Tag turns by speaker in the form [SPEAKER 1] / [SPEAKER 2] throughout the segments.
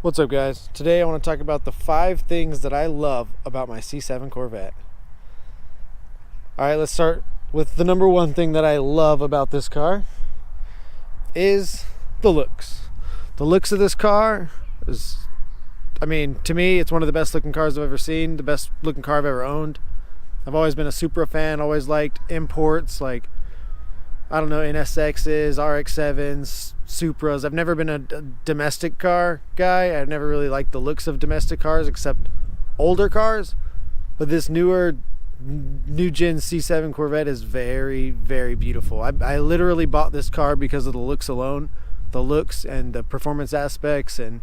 [SPEAKER 1] What's up, guys? Today I want to talk about the 5 things that I love about my C7 Corvette. Alright, let's start with the number 1 thing that I love about this car is the looks. The looks of this car is, to me, it's one of the best looking cars I've ever seen, the best looking car I've ever owned. I've always been a Supra fan, always liked imports like, NSXs, RX-7s, Supras. I've never been a domestic car guy. I've never really liked the looks of domestic cars except older cars. But this new gen C7 Corvette is very, very beautiful. I literally bought this car because of the looks alone. The looks and the performance aspects and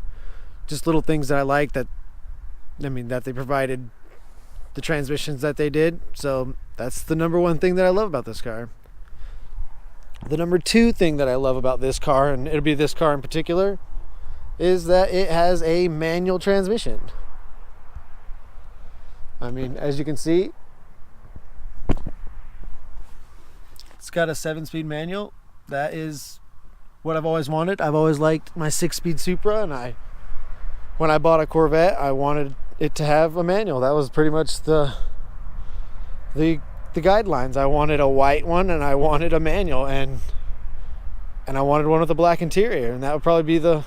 [SPEAKER 1] just little things that I like that they provided, the transmissions that they did. So that's the number 1 thing that I love about this car. The number 2 thing that I love about this car, and it'll be this car in particular, is that it has a manual transmission. As you can see, it's got a 7-speed manual. That is what I've always wanted. I've always liked my 6-speed Supra, and when I bought a Corvette, I wanted it to have a manual. That was pretty much the guidelines. I wanted a white one, and I wanted a manual, and I wanted one with a black interior, and that would probably be the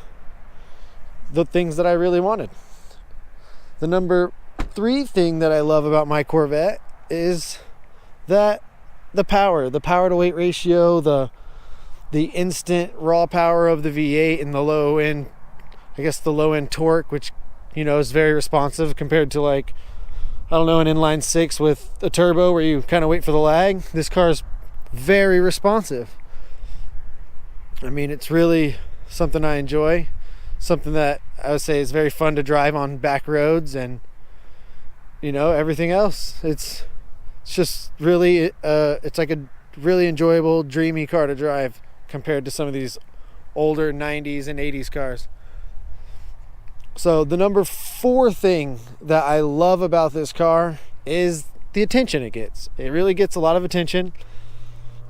[SPEAKER 1] things that I really wanted. The number 3 thing that I love about my Corvette is that the power to weight ratio, the instant raw power of the V8 and the low end torque, which is very responsive compared to an inline 6 with a turbo where you kind of wait for the lag. This car is very responsive. It's really something I enjoy, something that I would say is very fun to drive on back roads, and everything else. It's just really it's like a really enjoyable, dreamy car to drive compared to some of these older 90s and 80s cars. So the number 4 thing that I love about this car is the attention it gets. It really gets a lot of attention.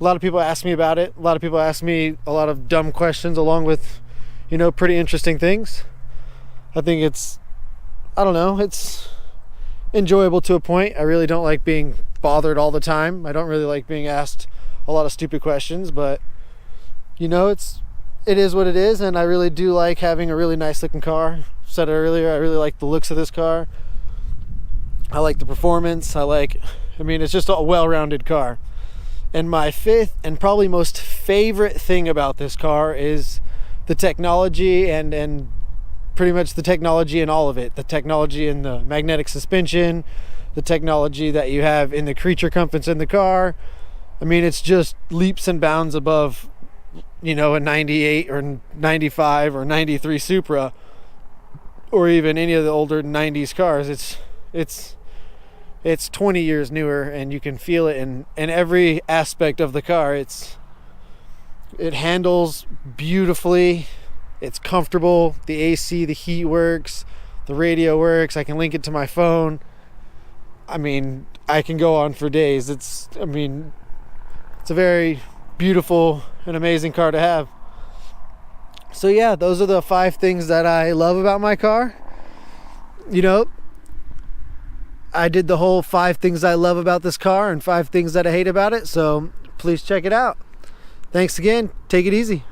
[SPEAKER 1] A lot of people ask me about it. A lot of people ask me a lot of dumb questions along with, pretty interesting things. I think it's enjoyable to a point. I really don't like being bothered all the time. I don't really like being asked a lot of stupid questions, but it is what it is, and I really do like having a really nice looking car. Said it earlier, I really like the looks of this car. I like the performance. It's just a well-rounded car. And my 5th and probably most favorite thing about this car is the technology and pretty much the technology in all of it. The technology in the magnetic suspension, the technology that you have in the creature comforts in the car. It's just leaps and bounds above, a 98 or 95 or 93 Supra, or even any of the older 90s cars. It's 20 years newer, and you can feel it in every aspect of the car. It handles beautifully. It's comfortable. The AC, the heat works. The radio works. I can link it to my phone. I can go on for days. It's a very beautiful and amazing car to have. So yeah, those are the 5 things that I love about my car. I did the whole 5 things I love about this car and 5 things that I hate about it, so please check it out. Thanks again. Take it easy.